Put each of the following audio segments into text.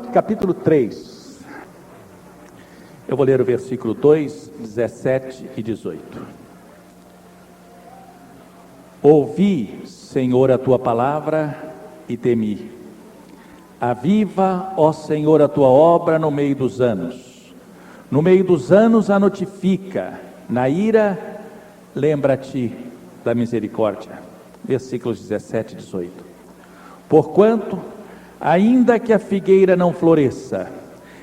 Capítulo 3, eu vou ler o versículo 2, 17 e 18. Ouvi, Senhor, a tua palavra e temi. Aviva, ó Senhor, a tua obra no meio dos anos. No meio dos anos a notifica. Na ira, lembra-te da misericórdia. Versículos 17 e 18. Porquanto, ainda que a figueira não floresça,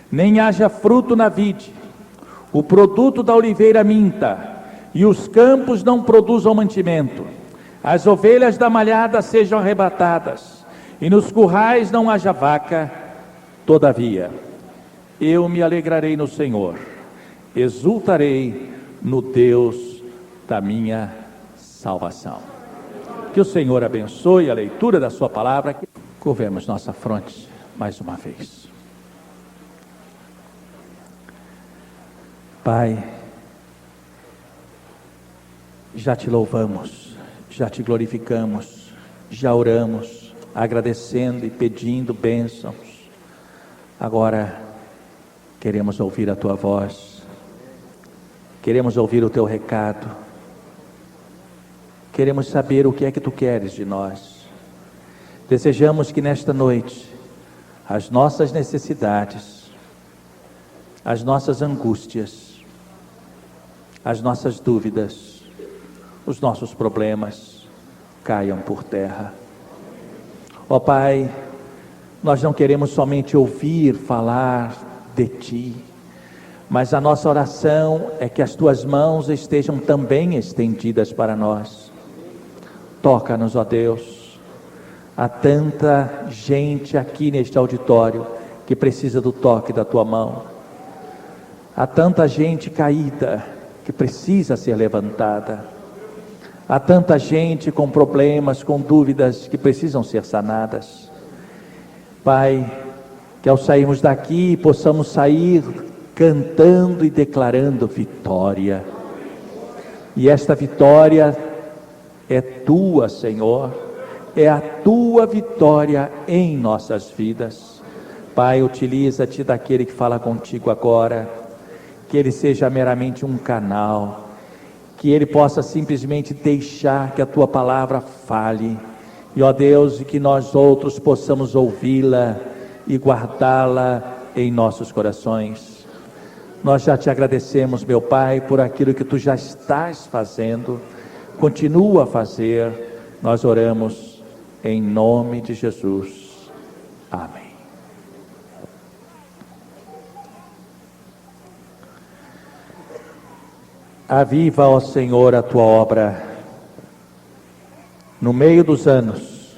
nem haja fruto na vide, o produto da oliveira minta, e os campos não produzam mantimento, as ovelhas da malhada sejam arrebatadas, e nos currais não haja vaca, todavia, eu me alegrarei no Senhor, exultarei no Deus da minha salvação. Que o Senhor abençoe a leitura da sua palavra. Curvemos nossa fronte mais uma vez. Pai, já te louvamos, já te glorificamos, já oramos, agradecendo e pedindo bênçãos. Agora queremos ouvir a tua voz, queremos ouvir o teu recado, queremos saber o que é que tu queres de nós. Desejamos que nesta noite, as nossas necessidades, as nossas angústias, as nossas dúvidas, os nossos problemas caiam por terra. Ó Pai, nós não queremos somente ouvir falar de Ti, mas a nossa oração é que as Tuas mãos estejam também estendidas para nós. Toca-nos, ó Deus. Há tanta gente aqui neste auditório que precisa do toque da tua mão. Há tanta gente caída que precisa ser levantada. Há tanta gente com problemas, com dúvidas que precisam ser sanadas. Pai, que ao sairmos daqui possamos sair cantando e declarando vitória. E esta vitória é tua, Senhor. É a tua vitória em nossas vidas. Pai, utiliza-te daquele que fala contigo agora, que ele seja meramente um canal, que ele possa simplesmente deixar que a tua palavra fale, e ó Deus, e que nós outros possamos ouvi-la e guardá-la em nossos corações. Nós já te agradecemos, meu Pai, por aquilo que tu já estás fazendo, continua a fazer. Nós oramos em nome de Jesus. Amém. Aviva, ó Senhor, a tua obra. No meio dos anos,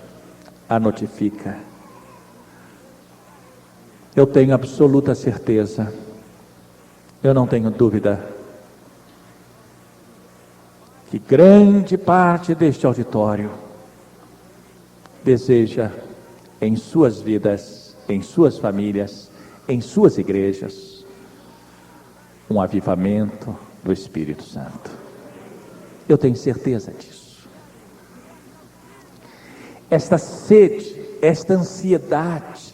a notifica. Eu tenho absoluta certeza, eu não tenho dúvida, que grande parte deste auditório deseja em suas vidas, em suas famílias, em suas igrejas, um avivamento do Espírito Santo. Eu tenho certeza disso. Esta sede, esta ansiedade,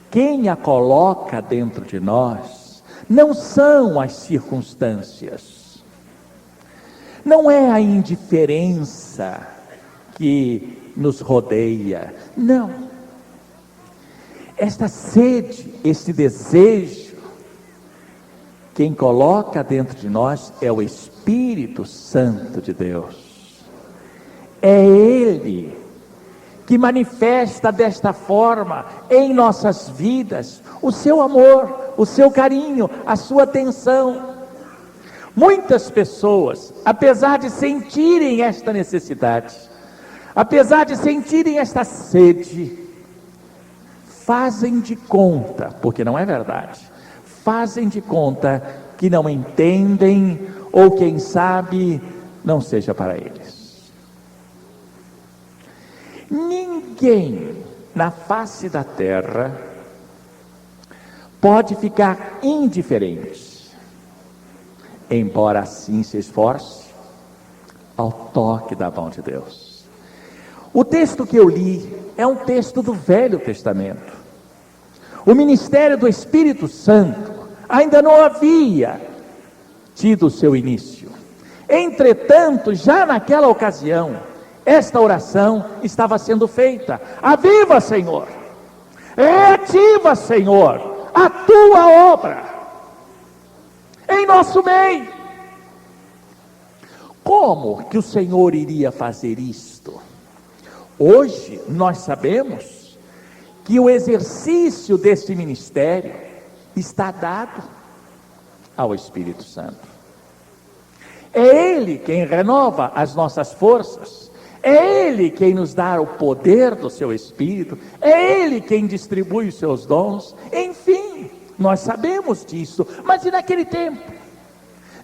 quem a coloca dentro de nós, não são as circunstâncias, não é a indiferença que nos rodeia, não. Esta sede, esse desejo, quem coloca dentro de nós é o Espírito Santo de Deus. É Ele que manifesta desta forma em nossas vidas o seu amor, o seu carinho, a sua atenção. Muitas pessoas, apesar de sentirem esta necessidade, apesar de sentirem esta sede, fazem de conta, porque não é verdade, fazem de conta que não entendem, ou quem sabe, não seja para eles. Ninguém na face da terra pode ficar indiferente, embora assim se esforce, ao toque da mão de Deus. O texto que eu li é um texto do Velho Testamento. O ministério do Espírito Santo ainda não havia tido seu início. Entretanto, já naquela ocasião, esta oração estava sendo feita: aviva, Senhor, reativa, Senhor, a tua obra em nosso meio. Como que o Senhor iria fazer isto? Hoje nós sabemos que o exercício deste ministério está dado ao Espírito Santo. É Ele quem renova as nossas forças, é Ele quem nos dá o poder do seu Espírito, é Ele quem distribui os seus dons. Enfim, nós sabemos disso. Mas e naquele tempo?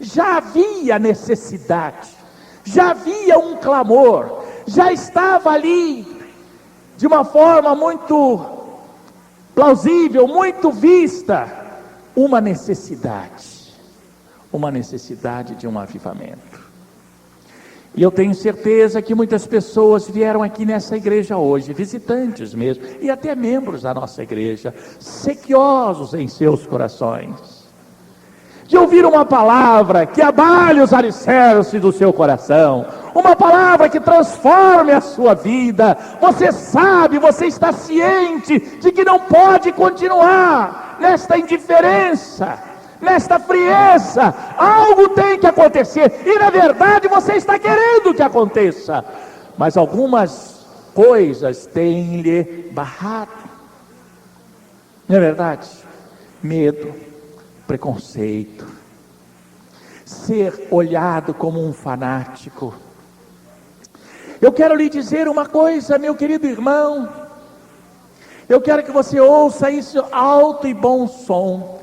Já havia necessidade, já havia um clamor, já estava ali de uma forma muito plausível, muito vista, uma necessidade de um avivamento. E eu tenho certeza que muitas pessoas vieram aqui nessa igreja hoje, visitantes mesmo, e até membros da nossa igreja, sequiosos em seus corações, de ouvir uma palavra que abale os alicerces do seu coração, uma palavra que transforme a sua vida. Você sabe, você está ciente de que não pode continuar nesta indiferença, nesta frieza. Algo tem que acontecer, e na verdade você está querendo que aconteça, mas algumas coisas têm lhe barrado. Não é verdade? Medo, preconceito, ser olhado como um fanático. Eu quero lhe dizer uma coisa, meu querido irmão, eu quero que você ouça isso alto e bom som.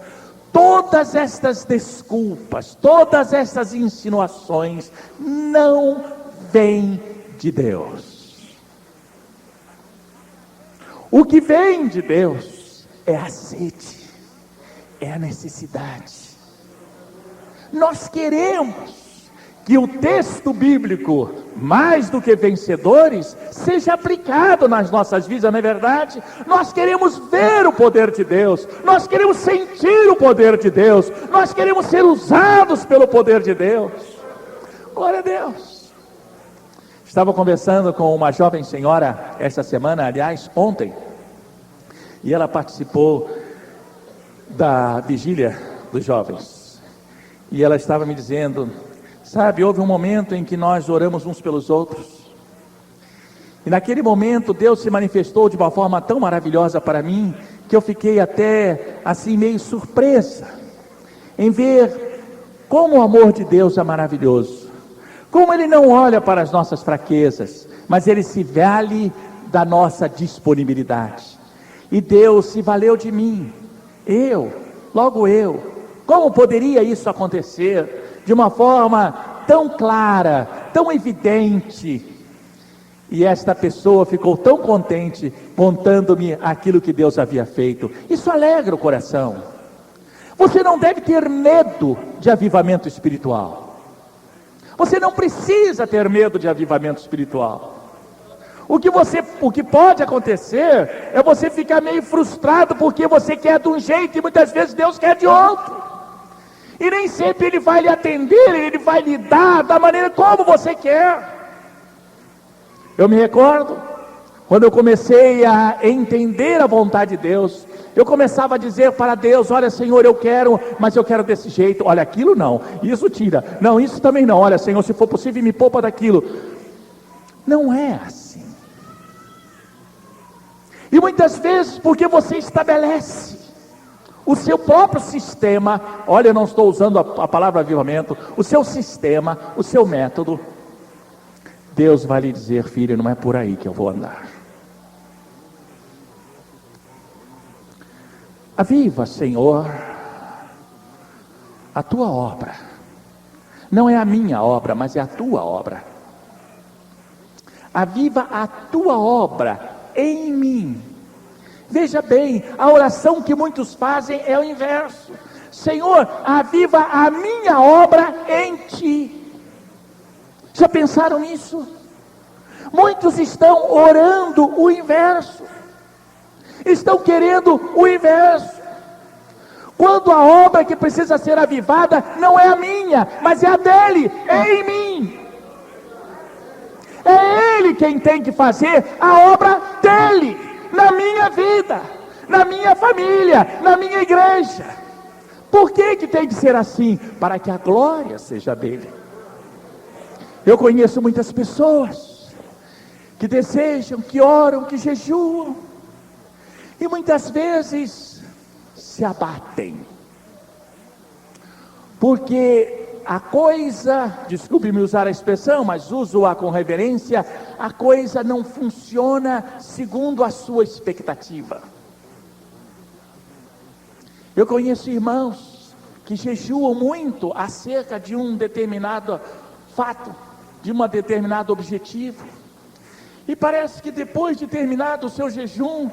Todas estas desculpas, todas estas insinuações não vêm de Deus. O que vem de Deus é a sede, é a necessidade. Nós queremos que o texto bíblico, mais do que vencedores, seja aplicado nas nossas vidas, não é verdade? Nós queremos ver o poder de Deus, nós queremos sentir o poder de Deus, nós queremos ser usados pelo poder de Deus. Glória a Deus. Estava conversando com uma jovem senhora essa semana, aliás, ontem, e ela participou da vigília dos jovens, e ela estava me dizendo: sabe, houve um momento em que nós oramos uns pelos outros, e naquele momento Deus se manifestou de uma forma tão maravilhosa para mim, que eu fiquei até assim meio surpresa, em ver como o amor de Deus é maravilhoso, como Ele não olha para as nossas fraquezas, mas Ele se vale da nossa disponibilidade. E Deus se valeu de mim, logo eu. Como poderia isso acontecer de uma forma tão clara, tão evidente? E esta pessoa ficou tão contente, contando-me aquilo que Deus havia feito. Isso alegra o coração. Você não deve ter medo de avivamento espiritual. Você não precisa ter medo de avivamento espiritual. O que pode acontecer é você ficar meio frustrado, porque você quer de um jeito e muitas vezes Deus quer de outro. E nem sempre Ele vai lhe atender, Ele vai lhe dar da maneira como você quer. Eu me recordo, quando eu comecei a entender a vontade de Deus, eu começava a dizer para Deus: olha, Senhor, eu quero, mas eu quero desse jeito. Olha, aquilo não, isso tira. Não, isso também não. Olha, Senhor, se for possível, me poupa daquilo. Não é assim. E muitas vezes, porque você estabelece o seu próprio sistema, olha, eu não estou usando a palavra avivamento, o seu sistema, o seu método, Deus vai lhe dizer: filho, não é por aí que eu vou andar. Aviva, Senhor, a tua obra. Não é a minha obra, mas é a tua obra. Aviva a tua obra em mim. Veja bem, a oração que muitos fazem é o inverso: Senhor, aviva a minha obra em ti. Já pensaram nisso? Muitos estão orando o inverso. Estão querendo o inverso. Quando a obra que precisa ser avivada não é a minha, mas é a dele, é em mim. É ele quem tem que fazer a obra dele, na minha vida, na minha família, na minha igreja. Por que tem que ser assim? Para que a glória seja dele. Eu conheço muitas pessoas que desejam, que oram, que jejuam, e muitas vezes se abatem, porque a coisa, desculpe-me usar a expressão, mas uso-a com reverência, a coisa não funciona segundo a sua expectativa. Eu conheço irmãos que jejuam muito acerca de um determinado fato, de um determinado objetivo, e parece que depois de terminado o seu jejum,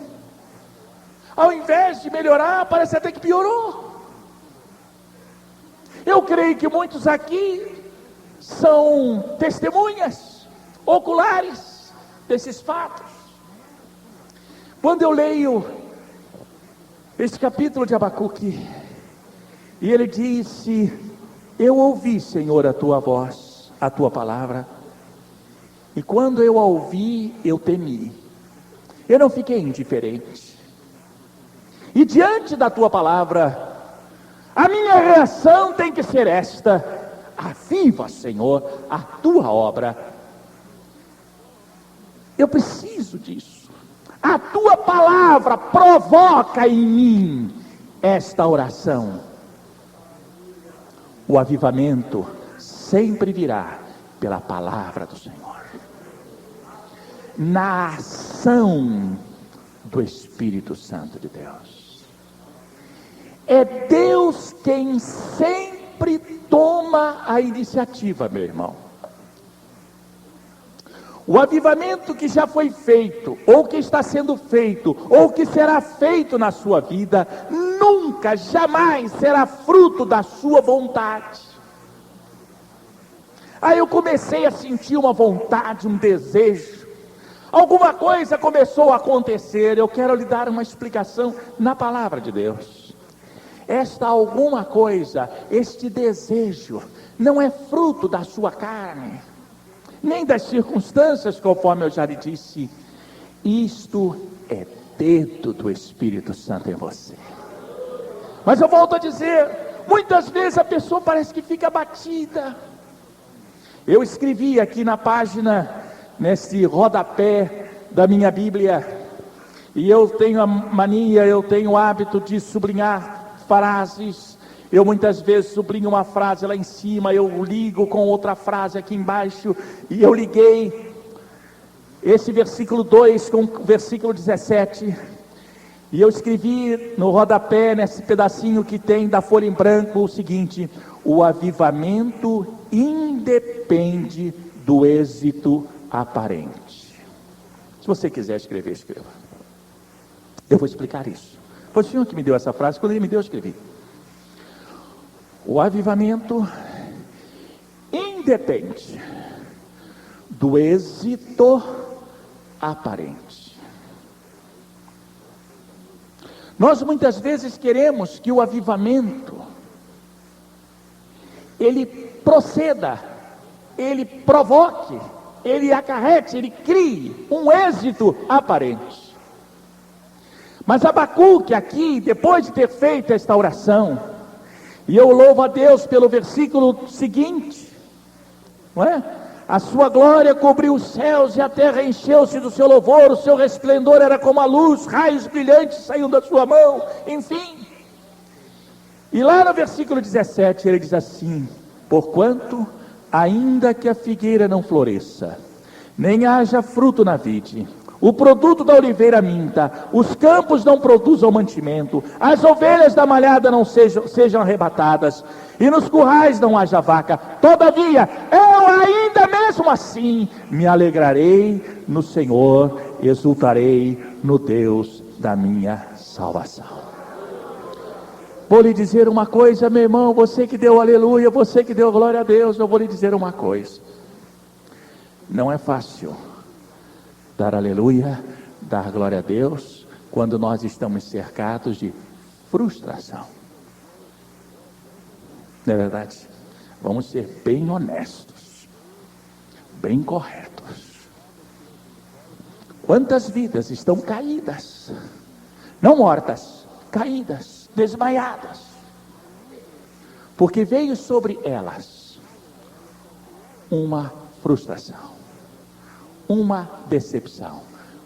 ao invés de melhorar, parece até que piorou. Eu creio que muitos aqui são testemunhas oculares desses fatos. Quando eu leio este capítulo de Abacuque, e ele disse: eu ouvi, Senhor, a tua voz, a tua palavra, e quando eu a ouvi, eu temi. Eu não fiquei indiferente. E diante da tua palavra, a minha reação tem que ser esta: aviva, Senhor, a tua obra. Eu preciso disso. A tua palavra provoca em mim esta oração. O avivamento sempre virá pela palavra do Senhor, na ação do Espírito Santo de Deus. É Deus quem sempre toma a iniciativa, meu irmão. O avivamento que já foi feito, ou que está sendo feito, ou que será feito na sua vida, nunca, jamais será fruto da sua vontade. Aí eu comecei a sentir uma vontade, um desejo, alguma coisa começou a acontecer. Eu quero lhe dar uma explicação na palavra de Deus. Esta alguma coisa, este desejo, não é fruto da sua carne, nem das circunstâncias, conforme eu já lhe disse. Isto é dedo do Espírito Santo em você. Mas eu volto a dizer, muitas vezes a pessoa parece que fica abatida. Eu escrevi aqui na página, nesse rodapé da minha Bíblia, e eu tenho a mania, eu tenho o hábito de sublinhar frases. Eu muitas vezes sublinho uma frase lá em cima, eu ligo com outra frase aqui embaixo, e eu liguei esse versículo 2 com o versículo 17, e eu escrevi no rodapé, nesse pedacinho que tem da folha em branco, o seguinte: o avivamento independe do êxito aparente. Se você quiser escrever, escreva. Eu vou explicar isso. Foi o Senhor que me deu essa frase, quando Ele me deu, eu escrevi. O avivamento independe do êxito aparente. Nós muitas vezes queremos que o avivamento ele proceda, ele provoque, ele acarrete, ele crie um êxito aparente. Mas Abacuque aqui, depois de ter feito esta oração, e eu louvo a Deus pelo versículo seguinte, não é? A sua glória cobriu os céus e a terra encheu-se do seu louvor, o seu resplendor era como a luz, raios brilhantes saíam da sua mão, enfim. E lá no versículo 17 ele diz assim: porquanto, ainda que a figueira não floresça, nem haja fruto na vide, o produto da oliveira minta, os campos não produzam mantimento, as ovelhas da malhada não sejam arrebatadas, e nos currais não haja vaca, todavia, eu ainda mesmo assim me alegrarei no Senhor, exultarei no Deus da minha salvação. Vou lhe dizer uma coisa, meu irmão, você que deu aleluia, você que deu glória a Deus, eu vou lhe dizer uma coisa: não é fácil dar aleluia, dar glória a Deus, quando nós estamos cercados de frustração. Não é verdade? Vamos ser bem honestos, bem corretos. Quantas vidas estão caídas, não mortas, caídas, desmaiadas, porque veio sobre elas uma frustração, uma decepção.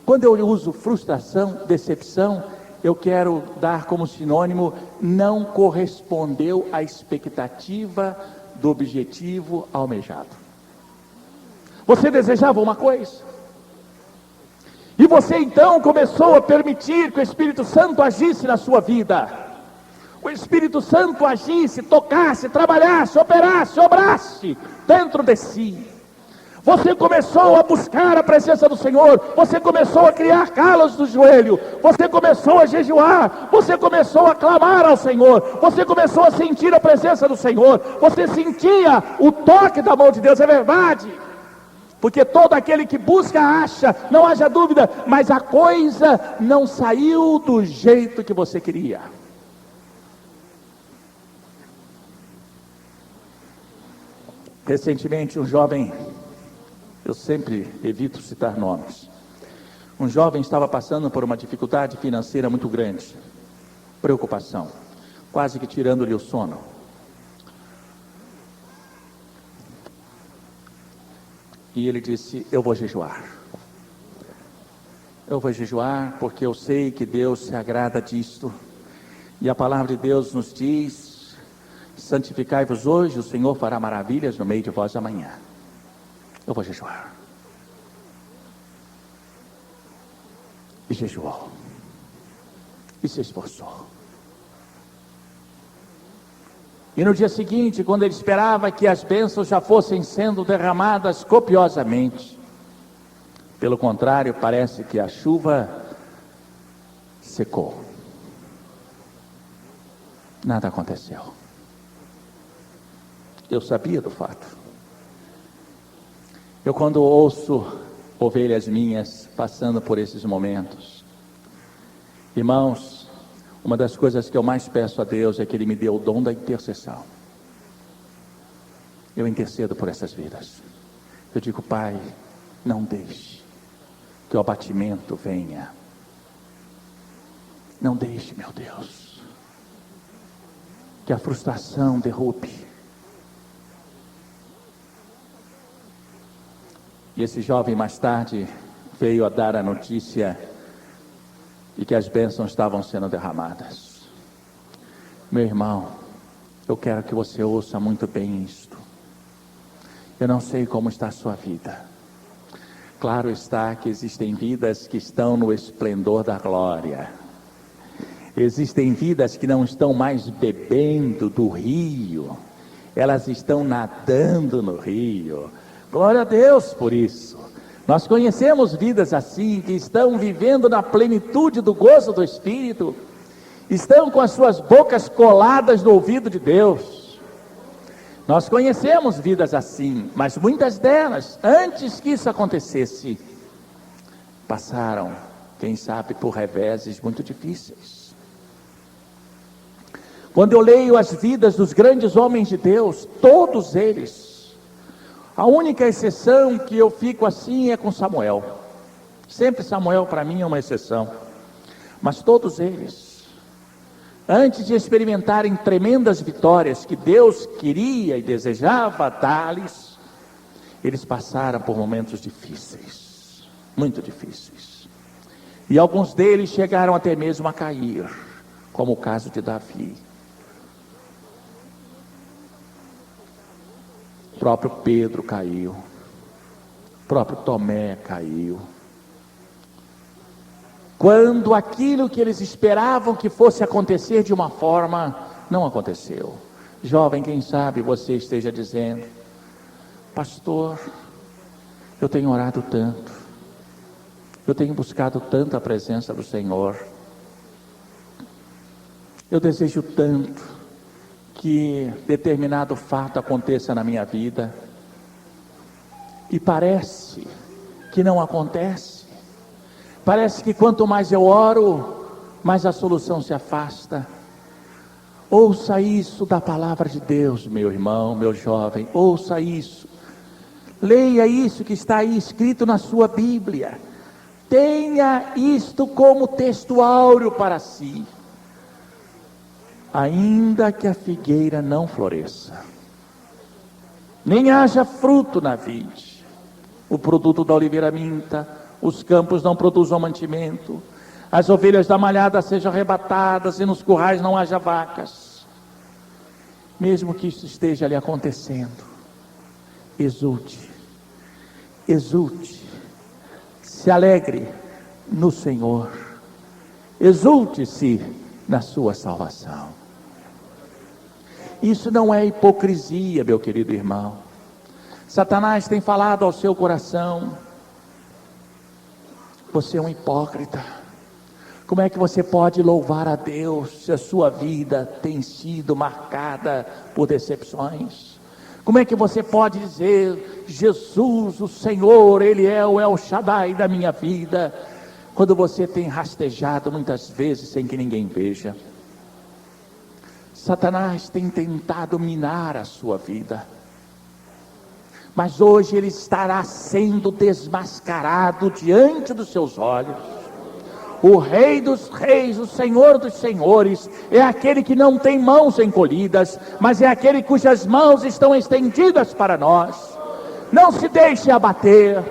Quando eu uso frustração, decepção, eu quero dar como sinônimo: não correspondeu à expectativa do objetivo almejado. Você desejava uma coisa, e você então começou a permitir que o Espírito Santo agisse na sua vida. O Espírito Santo agisse, tocasse, trabalhasse, operasse, obrasse dentro de si. Você começou a buscar a presença do Senhor, você começou a criar calos do joelho, você começou a jejuar, você começou a clamar ao Senhor, você começou a sentir a presença do Senhor, você sentia o toque da mão de Deus. É verdade, porque todo aquele que busca acha, não haja dúvida, mas a coisa não saiu do jeito que você queria. Recentemente um jovem, eu sempre evito citar nomes, um jovem estava passando por uma dificuldade financeira muito grande, preocupação, quase que tirando-lhe o sono. E ele disse: eu vou jejuar. Eu vou jejuar porque eu sei que Deus se agrada disto. E a palavra de Deus nos diz: santificai-vos hoje, o Senhor fará maravilhas no meio de vós amanhã. Eu vou jejuar. E jejuou. E se esforçou. E no dia seguinte, quando ele esperava que as bênçãos já fossem sendo derramadas copiosamente, pelo contrário, parece que a chuva secou. Nada aconteceu. Eu sabia do fato. Eu, quando ouço ovelhas minhas passando por esses momentos, irmãos, uma das coisas que eu mais peço a Deus é que Ele me dê o dom da intercessão. Eu intercedo por essas vidas. Eu digo: Pai, não deixe que o abatimento venha. Não deixe, meu Deus, que a frustração derrube. E esse jovem mais tarde veio a dar a notícia de que as bênçãos estavam sendo derramadas. Meu irmão, eu quero que você ouça muito bem isto. Eu não sei como está a sua vida. Claro está que existem vidas que estão no esplendor da glória. Existem vidas que não estão mais bebendo do rio, elas estão nadando no rio. Glória a Deus por isso. Nós conhecemos vidas assim, que estão vivendo na plenitude do gozo do Espírito, estão com as suas bocas coladas no ouvido de Deus. Nós conhecemos vidas assim, mas muitas delas, antes que isso acontecesse, passaram, quem sabe, por reveses muito difíceis. Quando eu leio as vidas dos grandes homens de Deus, todos eles, a única exceção que eu fico assim é com Samuel. Sempre Samuel para mim é uma exceção. Mas todos eles, antes de experimentarem tremendas vitórias que Deus queria e desejava dar-lhes, eles passaram por momentos difíceis, muito difíceis. E alguns deles chegaram até mesmo a cair, como o caso de Davi. O próprio Pedro caiu, o próprio Tomé caiu. Quando aquilo que eles esperavam que fosse acontecer de uma forma, não aconteceu. Jovem, quem sabe você esteja dizendo: pastor, eu tenho orado tanto, eu tenho buscado tanto a presença do Senhor, eu desejo tanto que determinado fato aconteça na minha vida, e parece que não acontece, Parece que quanto mais eu oro, mais a solução se afasta. Ouça isso da palavra de Deus, meu irmão, meu jovem, ouça isso. Leia isso que está aí escrito na sua Bíblia. Tenha isto como texto áureo para si. Ainda que a figueira não floresça, nem haja fruto na vide, o produto da oliveira minta, os campos não produzam mantimento, as ovelhas da malhada sejam arrebatadas e nos currais não haja vacas, mesmo que isso esteja ali acontecendo, exulte, exulte, se alegre no Senhor, exulte-se na sua salvação. Isso não é hipocrisia, meu querido irmão. Satanás tem falado ao seu coração: você é um hipócrita. Como é que você pode louvar a Deus se a sua vida tem sido marcada por decepções? Como é que você pode dizer: Jesus, o Senhor, Ele é o El Shaddai da minha vida, quando você tem rastejado muitas vezes sem que ninguém veja? Satanás tem tentado minar a sua vida, mas hoje ele estará sendo desmascarado diante dos seus olhos. O Rei dos Reis, o Senhor dos Senhores, é aquele que não tem mãos encolhidas, mas é aquele cujas mãos estão estendidas para nós. Não se deixe abater,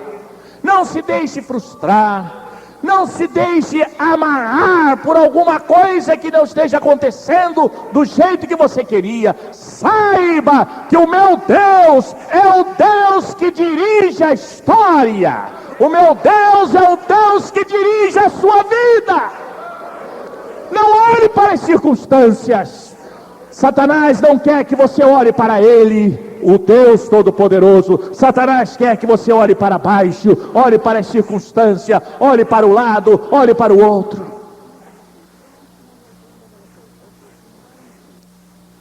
não se deixe frustrar, não se deixe amarrar por alguma coisa que não esteja acontecendo do jeito que você queria. Saiba que o meu Deus é o Deus que dirige a história. O meu Deus é o Deus que dirige a sua vida. Não olhe para as circunstâncias. Satanás não quer que você olhe para ele, o Deus Todo-Poderoso. Satanás quer que você olhe para baixo, olhe para a circunstância, olhe para o lado, olhe para o outro.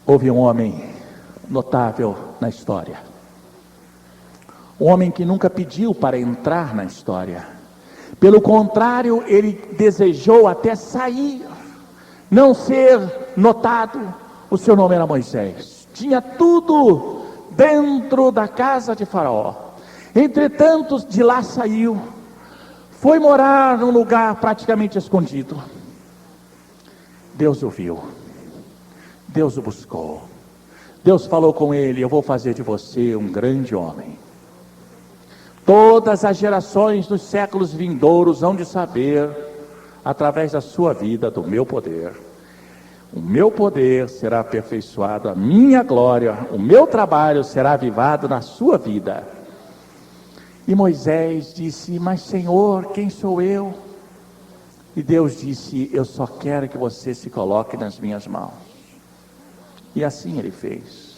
Houve um homem notável na história, um homem que nunca pediu para entrar na história, pelo contrário, ele desejou até sair, não ser notado. O seu nome era Moisés, tinha tudo dentro da casa de Faraó. Entretanto, de lá saiu, foi morar num lugar praticamente escondido. Deus o viu, Deus o buscou, Deus falou com ele: eu vou fazer de você um grande homem. Todas as gerações dos séculos vindouros hão de saber, através da sua vida, do meu poder. O meu poder será aperfeiçoado, a minha glória, o meu trabalho será avivado na sua vida. E Moisés disse: mas Senhor, quem sou eu? E Deus disse: eu só quero que você se coloque nas minhas mãos. E assim ele fez.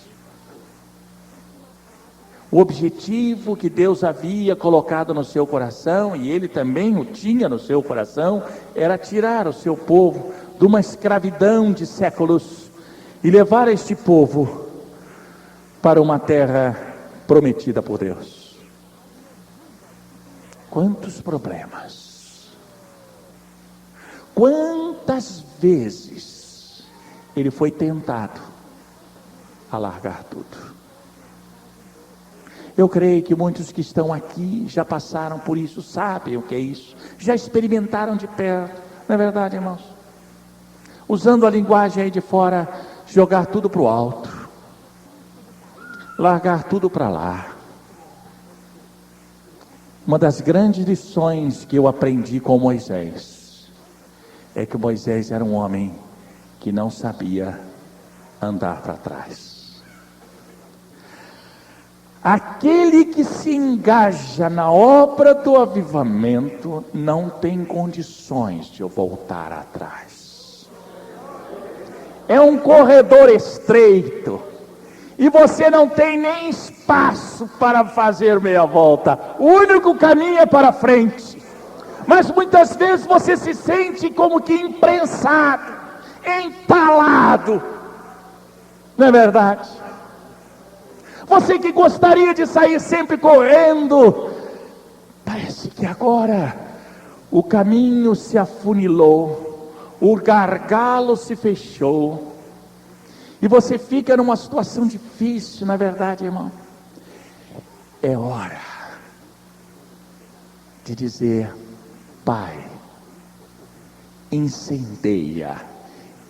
O objetivo que Deus havia colocado no seu coração, e ele também o tinha no seu coração, era tirar o seu povo de uma escravidão de séculos e levar este povo para uma terra prometida por Deus. Quantos problemas, quantas vezes ele foi tentado a largar tudo. Eu creio que muitos que estão aqui já passaram por isso, sabem o que é isso, já experimentaram de perto, não é verdade, irmãos? Usando a linguagem aí de fora, jogar tudo para o alto, largar tudo para lá. Uma das grandes lições que eu aprendi com Moisés é que Moisés era um homem que não sabia andar para trás. Aquele que se engaja na obra do avivamento não tem condições de voltar atrás. É um corredor estreito e você não tem nem espaço para fazer meia volta. O único caminho é para frente. Mas muitas vezes você se sente como que imprensado, entalado. Não é verdade? Você que gostaria de sair sempre correndo, parece que agora o caminho se afunilou, o gargalo se fechou, e você fica numa situação difícil, na verdade, irmão. É hora de dizer: Pai, incendeia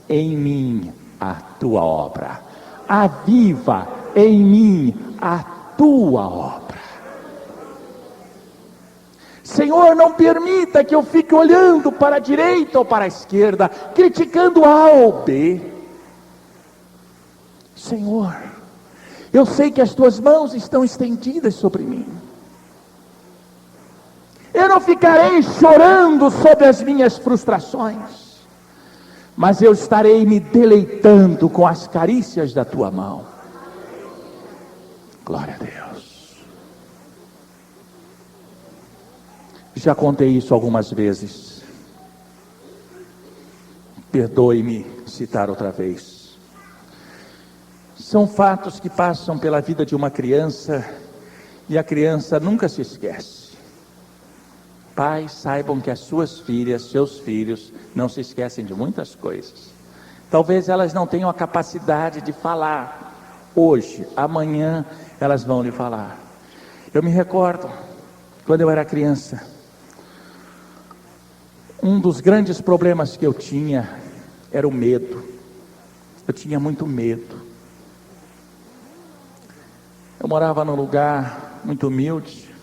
em mim a tua obra, aviva em mim a tua obra. Senhor, não permita que eu fique olhando para a direita ou para a esquerda, criticando A ou B. Senhor, eu sei que as tuas mãos estão estendidas sobre mim. Eu não ficarei chorando sobre as minhas frustrações, mas eu estarei me deleitando com as carícias da tua mão. Glória a Deus. Já contei isso algumas vezes. Perdoe-me citar outra vez. São fatos que passam pela vida de uma criança e a criança nunca se esquece. Pais, saibam que as suas filhas, seus filhos, não se esquecem de muitas coisas. Talvez elas não tenham a capacidade de falar hoje, amanhã elas vão lhe falar. Eu me recordo, quando eu era criança, um dos grandes problemas que eu tinha era o medo. Eu tinha muito medo. Eu morava num lugar muito humilde.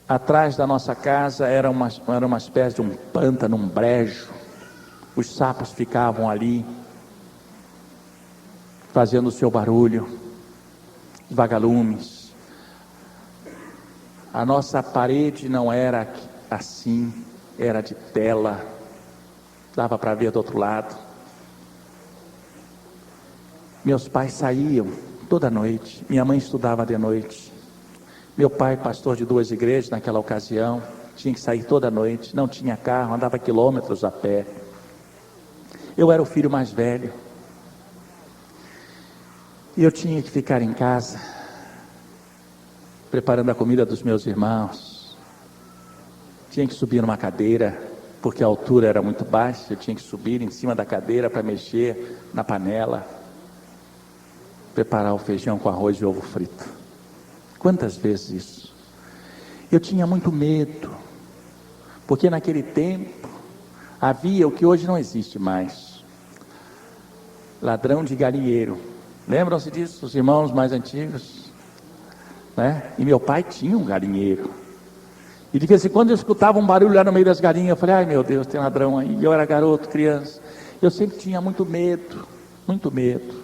Atrás da nossa casa era uma espécie de um pântano, um brejo. Os sapos ficavam ali, fazendo o seu barulho, vagalumes. A nossa parede não era assim, era de tela, dava para ver do outro lado. Meus pais saíam toda noite, minha mãe estudava de noite. Meu pai, pastor de 2 igrejas naquela ocasião, tinha que sair toda noite, não tinha carro, andava quilômetros a pé. Eu era o filho mais velho, e eu tinha que ficar em casa, preparando a comida dos meus irmãos. Tinha que subir numa cadeira, porque a altura era muito baixa, eu tinha que subir em cima da cadeira para mexer na panela, preparar o feijão com arroz e ovo frito. Quantas vezes isso? Eu tinha muito medo, porque naquele tempo havia o que hoje não existe mais: ladrão de galinheiro. Lembram-se disso, os irmãos mais antigos? Né? E meu pai tinha um galinheiro, e de vez em quando eu escutava um barulho lá no meio das galinhas. Eu falei: ai meu Deus, tem ladrão aí. Eu era garoto, criança, eu sempre tinha muito medo, muito medo.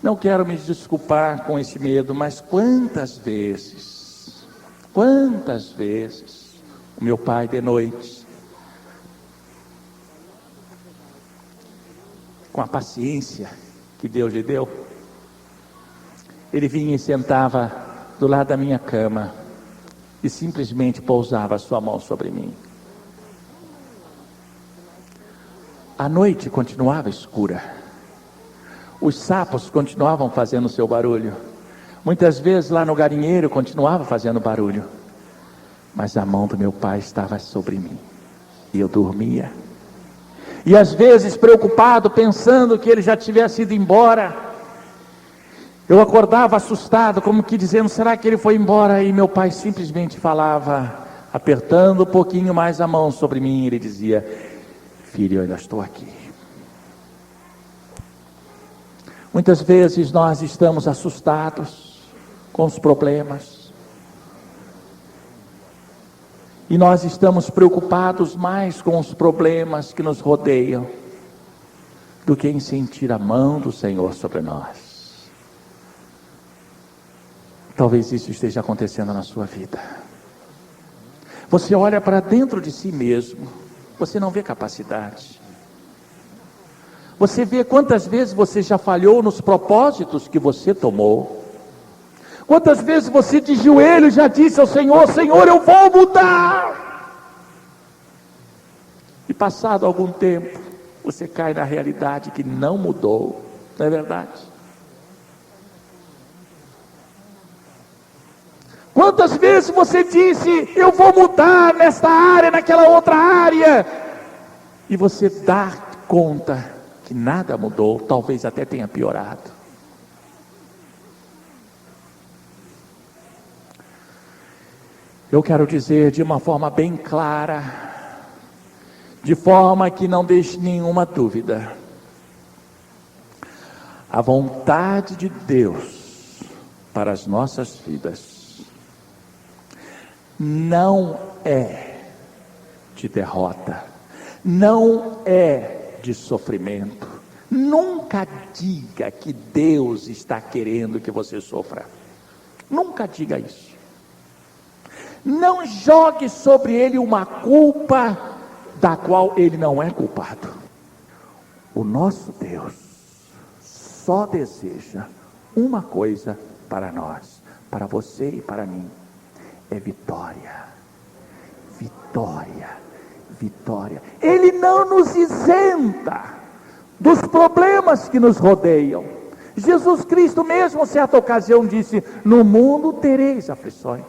Não quero me desculpar com esse medo, mas quantas vezes o meu pai de noite, com a paciência que Deus lhe deu, ele vinha e sentava do lado da minha cama e simplesmente pousava a sua mão sobre mim. A noite continuava escura, os sapos continuavam fazendo seu barulho, muitas vezes lá no galinheiro continuava fazendo barulho, mas a mão do meu pai estava sobre mim, e eu dormia, e às vezes preocupado, pensando que ele já tivesse ido embora, eu acordava assustado, como que dizendo: será que ele foi embora? E meu pai simplesmente falava, apertando um pouquinho mais a mão sobre mim, ele dizia: filho, eu ainda estou aqui. Muitas vezes nós estamos assustados com os problemas, e nós estamos preocupados mais com os problemas que nos rodeiam do que em sentir a mão do Senhor sobre nós. Talvez isso esteja acontecendo na sua vida. Você olha para dentro de si mesmo, você não vê capacidade. Você vê quantas vezes você já falhou nos propósitos que você tomou. Quantas vezes você de joelho já disse ao Senhor: Senhor, eu vou mudar. E passado algum tempo, você cai na realidade que não mudou. Não é verdade? vezes você disse, eu vou mudar nesta área, naquela outra área, e você dá conta que nada mudou, talvez até tenha piorado. Eu quero dizer de uma forma bem clara, de forma que não deixe nenhuma dúvida: a vontade de Deus para as nossas vidas não é de derrota, não é de sofrimento. Nunca diga que Deus está querendo que você sofra. Nunca diga isso. Não jogue sobre ele uma culpa da qual ele não é culpado. O nosso Deus só deseja uma coisa para nós, para você e para mim: é vitória, vitória, vitória. Ele não nos isenta dos problemas que nos rodeiam. Jesus Cristo mesmo, certa ocasião, disse: no mundo tereis aflições.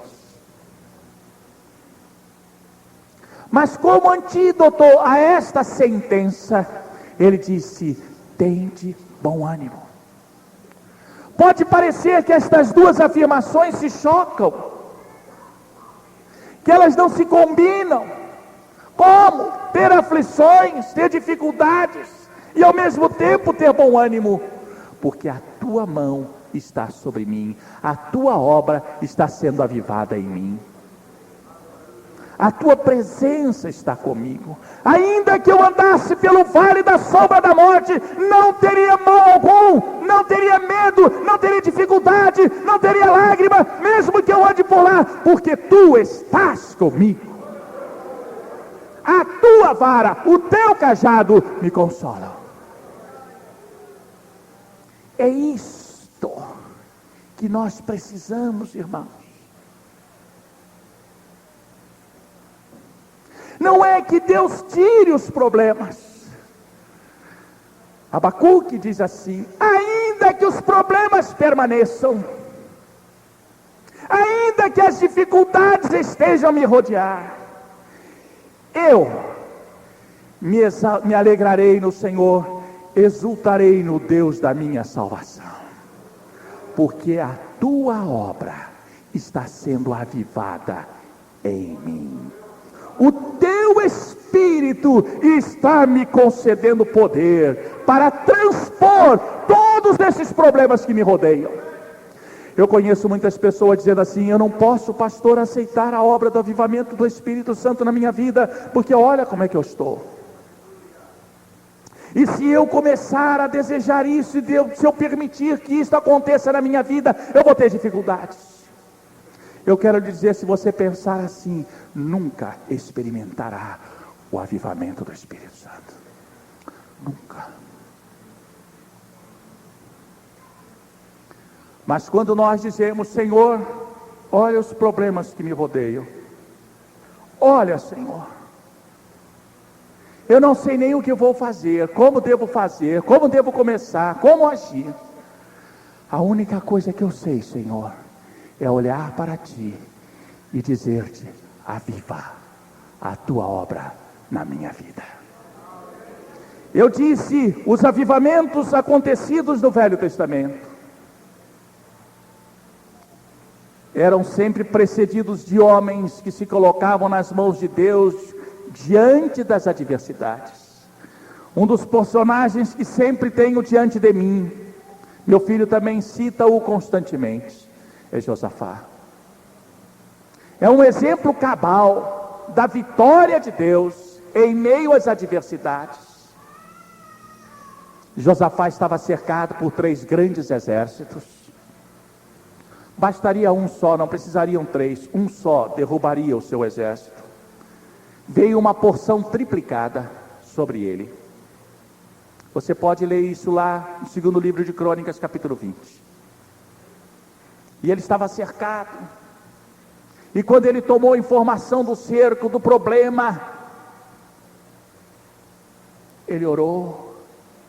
Mas como antídoto a esta sentença, ele disse: tende bom ânimo. Pode parecer que estas duas afirmações se chocam, que elas não se combinam. Como ter aflições, ter dificuldades e ao mesmo tempo ter bom ânimo? Porque a tua mão está sobre mim, a tua obra está sendo avivada em mim. A tua presença está comigo. Ainda que eu andasse pelo vale da sombra da morte, não teria mal algum, não teria medo, não teria dificuldade, não teria lágrima, mesmo que eu ande por lá, porque tu estás comigo. A tua vara, o teu cajado me consolam. É isto que nós precisamos, irmãos. Não é que Deus tire os problemas. Abacuque diz assim: ainda que os problemas permaneçam, ainda que as dificuldades estejam a me rodear, eu me alegrarei no Senhor, exultarei no Deus da minha salvação, porque a tua obra está sendo avivada em mim. O teu Espírito está me concedendo poder para transpor todos esses problemas que me rodeiam. Eu conheço muitas pessoas dizendo assim: eu não posso, pastor, aceitar a obra do avivamento do Espírito Santo na minha vida, porque olha como é que eu estou. E se eu começar a desejar isso, se eu permitir que isso aconteça na minha vida, eu vou ter dificuldades. Eu quero dizer, se você pensar assim, nunca experimentará o avivamento do Espírito Santo. Nunca. Mas quando nós dizemos: Senhor, olha os problemas que me rodeiam. Olha, Senhor, eu não sei nem o que eu vou fazer, como devo começar, como agir. A única coisa que eu sei, Senhor, é olhar para ti e dizer-te: aviva a tua obra na minha vida. Eu disse, os avivamentos acontecidos no Velho Testamento eram sempre precedidos de homens que se colocavam nas mãos de Deus diante das adversidades. Um dos personagens que sempre tenho diante de mim, meu filho também cita-o constantemente, é Josafá. É um exemplo cabal da vitória de Deus em meio às adversidades. Josafá estava cercado por 3 grandes exércitos. Bastaria um só, não precisariam 3. Um só derrubaria o seu exército. Veio uma porção triplicada sobre ele. Você pode ler isso lá no 2º livro de Crônicas, capítulo 20. E ele estava cercado. E quando ele tomou informação do cerco, do problema, ele orou.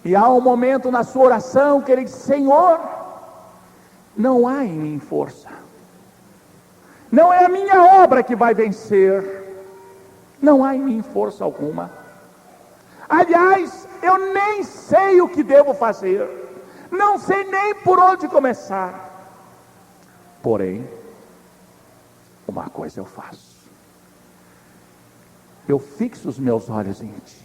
E há um momento na sua oração que ele diz: Senhor, não há em mim força, Não é a minha obra que vai vencer. Não há em mim força alguma. Aliás, eu nem sei o que devo fazer. Não sei nem por onde começar. Porém, uma coisa eu faço. Eu fixo os meus olhos em Ti.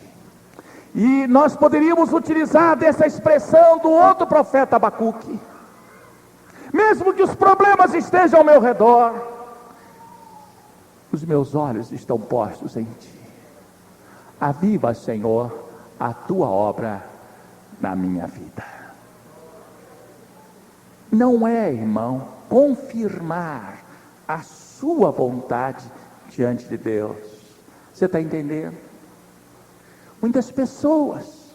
E nós poderíamos utilizar dessa expressão do outro profeta Abacuque. Mesmo que os problemas estejam ao meu redor, os meus olhos estão postos em Ti. Aviva, Senhor, a Tua obra na minha vida. Não é, irmão, confirmar a sua vontade diante de Deus. Você está entendendo? Muitas pessoas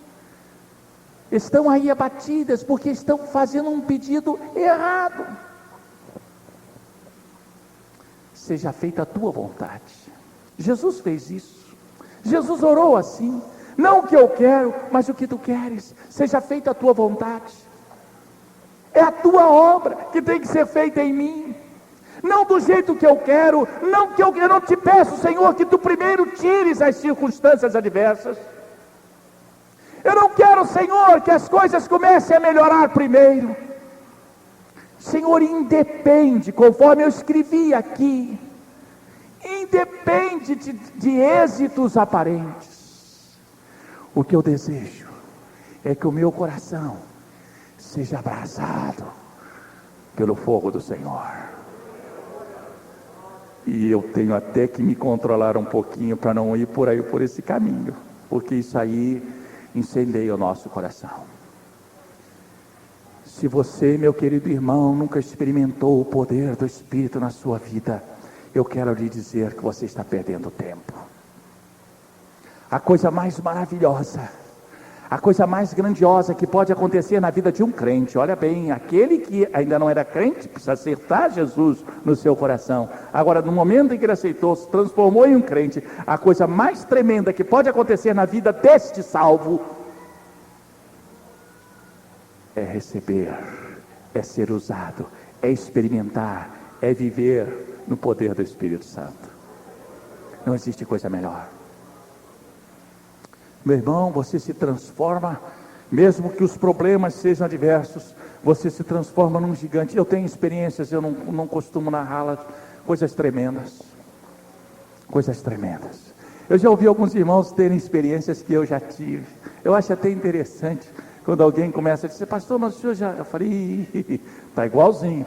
estão aí abatidas porque estão fazendo um pedido errado. Seja feita a tua vontade. Jesus fez isso. Jesus orou assim: não o que eu quero, mas o que tu queres. Seja feita a tua vontade. É a tua obra que tem que ser feita em mim. Não do jeito que eu quero. Não que eu não te peço, Senhor, que tu primeiro tires as circunstâncias adversas. Eu não quero, Senhor, que as coisas comecem a melhorar primeiro. Senhor, independe, conforme eu escrevi aqui, independe de êxitos aparentes. O que eu desejo é que o meu coração seja abrasado pelo fogo do Senhor. E eu tenho até que me controlar um pouquinho para não ir por aí, por esse caminho, porque isso aí incendeia o nosso coração. Se você, meu querido irmão, nunca experimentou o poder do Espírito na sua vida, eu quero lhe dizer que você está perdendo tempo. A coisa mais maravilhosa, a coisa mais grandiosa que pode acontecer na vida de um crente, olha bem, aquele que ainda não era crente, precisa aceitar Jesus no seu coração. Agora, no momento em que ele aceitou, se transformou em um crente, a coisa mais tremenda que pode acontecer na vida deste salvo, é receber, é ser usado, é experimentar, é viver no poder do Espírito Santo. Não existe coisa melhor. Meu irmão, você se transforma, mesmo que os problemas sejam adversos, você se transforma num gigante. Eu tenho experiências, eu não costumo narrá-las, coisas tremendas. Coisas tremendas. Eu já ouvi alguns irmãos terem experiências que eu já tive. Eu acho até interessante quando alguém começa a dizer: pastor, mas o senhor já... Eu falei: está igualzinho,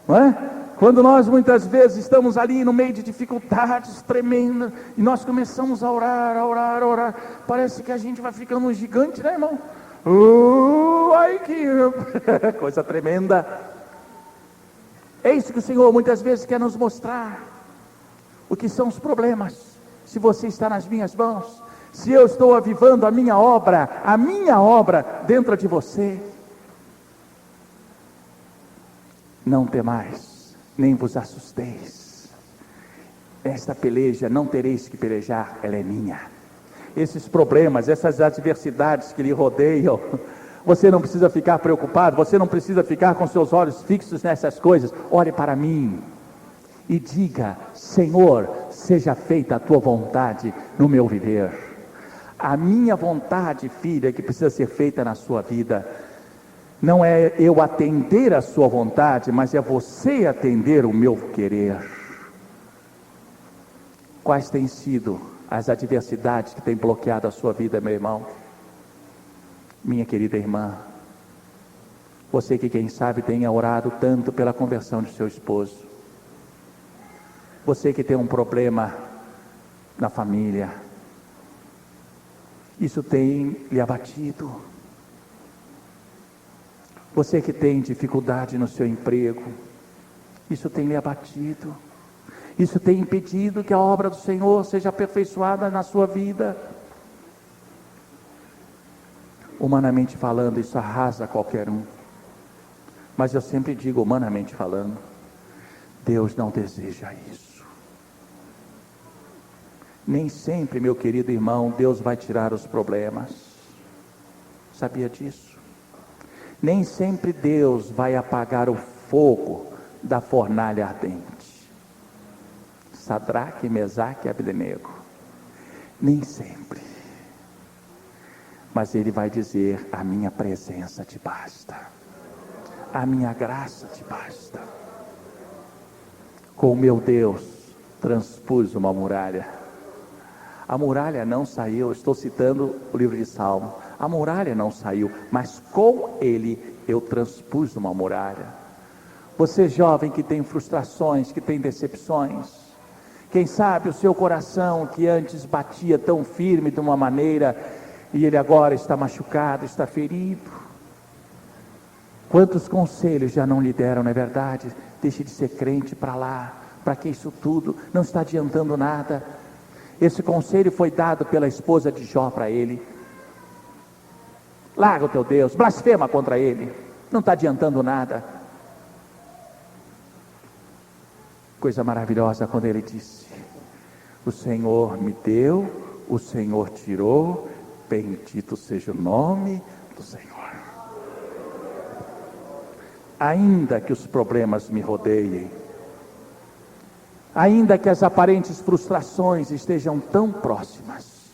não é? Quando nós muitas vezes estamos ali no meio de dificuldades tremendas, e nós começamos a orar, parece que a gente vai ficando um gigante, né, irmão? Ai, que coisa tremenda. É isso que o Senhor muitas vezes quer nos mostrar. O que são os problemas? Se você está nas minhas mãos, se eu estou avivando a minha obra dentro de você, não temais, nem vos assusteis. Esta peleja não tereis que pelejar, ela é minha. Esses problemas, essas adversidades que lhe rodeiam, você não precisa ficar preocupado, você não precisa ficar com seus olhos fixos nessas coisas. Olhe para mim e diga: Senhor, seja feita a tua vontade no meu viver. A minha vontade, filha, que precisa ser feita na sua vida, não é eu atender a sua vontade, mas é você atender o meu querer. Quais têm sido as adversidades que têm bloqueado a sua vida, meu irmão? Minha querida irmã, você que quem sabe tenha orado tanto pela conversão de seu esposo, você que tem um problema na família, isso tem lhe abatido. Você que tem dificuldade no seu emprego, isso tem lhe abatido. Isso tem impedido que a obra do Senhor seja aperfeiçoada na sua vida. Humanamente falando, isso arrasa qualquer um. Mas eu sempre digo, humanamente falando, Deus não deseja isso. Nem sempre, meu querido irmão, Deus vai tirar os problemas. Sabia disso? Nem sempre Deus vai apagar o fogo da fornalha ardente. Sadraque, Mesaque e Abdenego. Nem sempre. Mas ele vai dizer: a minha presença te basta. A minha graça te basta. Com o meu Deus, transpus uma muralha. A muralha não saiu, estou citando o livro de Salmo. A muralha não saiu, mas com ele eu transpus uma muralha. Você jovem que tem frustrações, que tem decepções, quem sabe o seu coração que antes batia tão firme de uma maneira, e ele agora está machucado, está ferido. Quantos conselhos já não lhe deram, não é verdade? Deixe de ser crente para lá, para que isso tudo não está adiantando nada. Esse conselho foi dado pela esposa de Jó para ele. Larga o teu Deus, blasfema contra ele, não está adiantando nada. Coisa maravilhosa quando ele disse: o Senhor me deu, o Senhor tirou, bendito seja o nome do Senhor. Ainda que os problemas me rodeiem, ainda que as aparentes frustrações estejam tão próximas,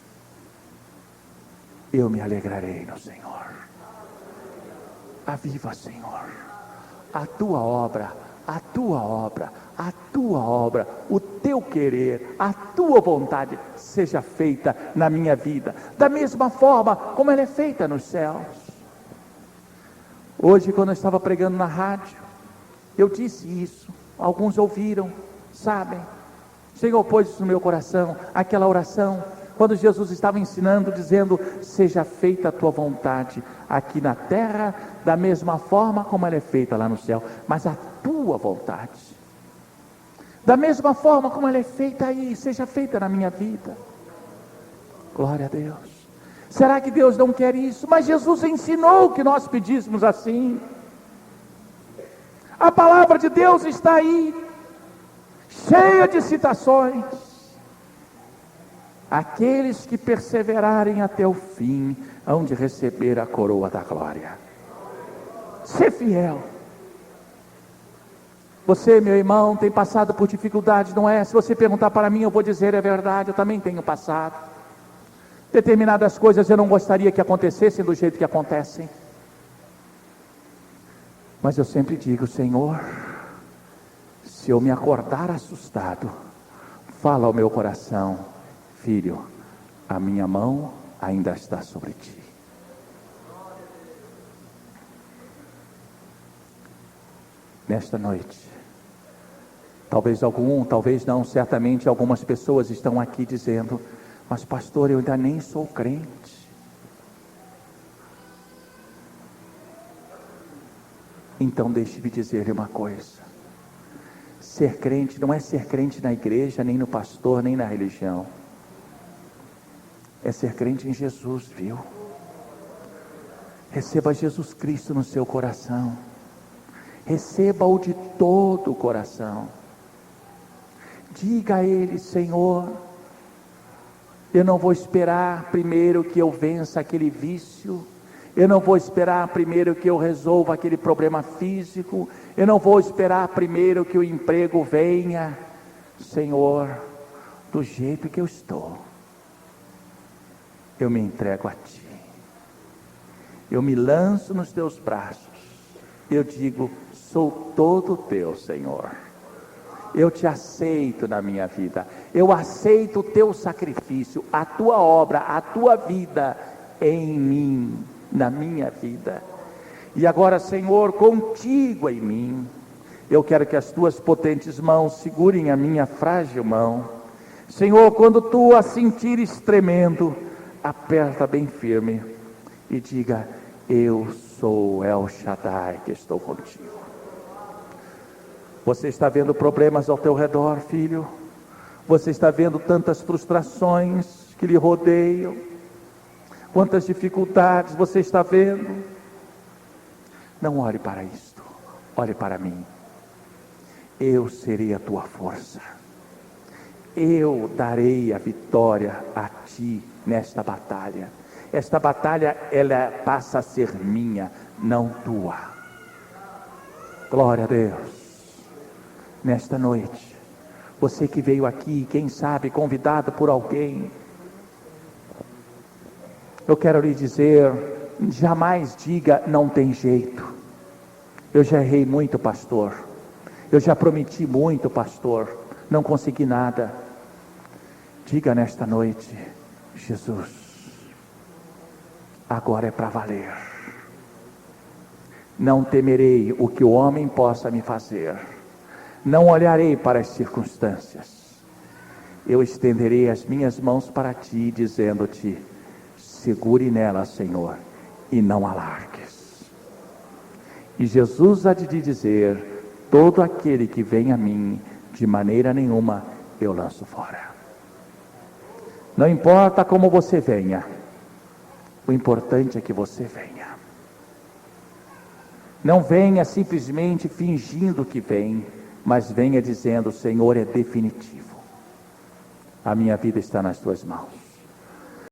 eu me alegrarei no Senhor. Aviva, Senhor, a tua obra, a tua obra, a tua obra, o teu querer, a tua vontade seja feita na minha vida, da mesma forma como ela é feita nos céus. Hoje, quando eu estava pregando na rádio, eu disse isso, alguns ouviram, sabem. O Senhor pôs isso no meu coração, aquela oração, quando Jesus estava ensinando, dizendo: seja feita a tua vontade aqui na terra, da mesma forma como ela é feita lá no céu, mas a tua vontade, da mesma forma como ela é feita aí, seja feita na minha vida. Glória a Deus. Será que Deus não quer isso? Mas Jesus ensinou que nós pedíssemos assim. A palavra de Deus está aí, cheia de citações. Aqueles que perseverarem até o fim hão de receber a coroa da glória. Ser fiel. Você, meu irmão, tem passado por dificuldades, não é? Se você perguntar para mim, eu vou dizer: é verdade, eu também tenho passado. Determinadas coisas eu não gostaria que acontecessem do jeito que acontecem. Mas eu sempre digo: Senhor, se eu me acordar assustado, fala ao meu coração: filho, a minha mão ainda está sobre ti. Nesta noite, talvez não, certamente algumas pessoas estão aqui dizendo: mas pastor, eu ainda nem sou crente. Então deixe-me dizer-lhe uma coisa: ser crente não é ser crente na igreja, nem no pastor, nem na religião. É ser crente em Jesus, viu? Receba Jesus Cristo no seu coração. Receba-o de todo o coração. Diga a Ele: Senhor, eu não vou esperar primeiro que eu vença aquele vício. Eu não vou esperar primeiro que eu resolva aquele problema físico. Eu não vou esperar primeiro que o emprego venha. Senhor, do jeito que eu estou, eu me entrego a Ti. Eu me lanço nos Teus braços. Eu digo: sou todo Teu, Senhor. Eu Te aceito na minha vida. Eu aceito o Teu sacrifício, a Tua obra, a Tua vida em mim, na minha vida. E agora, Senhor, contigo em mim, eu quero que as Tuas potentes mãos segurem a minha frágil mão. Senhor, quando Tu a sentires tremendo, aperta bem firme e diga: eu sou El Shaddai, que estou contigo. Você está vendo problemas ao teu redor, filho? Você está vendo tantas frustrações que lhe rodeiam? Quantas dificuldades você está vendo? Não olhe para isto, olhe para mim. Eu serei a tua força. Eu darei a vitória a ti nesta batalha. Esta batalha, ela passa a ser minha, não tua. Glória a Deus. nesta noite, você que veio aqui, quem sabe convidado por alguém, eu quero lhe dizer, jamais diga não tem jeito. Eu já errei muito, pastor. Eu já prometi muito, pastor. Não consegui nada. Diga nesta noite: Jesus, agora é para valer. Não temerei o que o homem possa me fazer. Não olharei para as circunstâncias. Eu estenderei as minhas mãos para ti, dizendo-te: segure nela, Senhor, e não alargues. E Jesus há de te dizer: todo aquele que vem a mim, de maneira nenhuma eu lanço fora. Não importa como você venha, o importante é que você venha. Não venha simplesmente fingindo que vem, mas venha dizendo: Senhor, é definitivo. A minha vida está nas tuas mãos.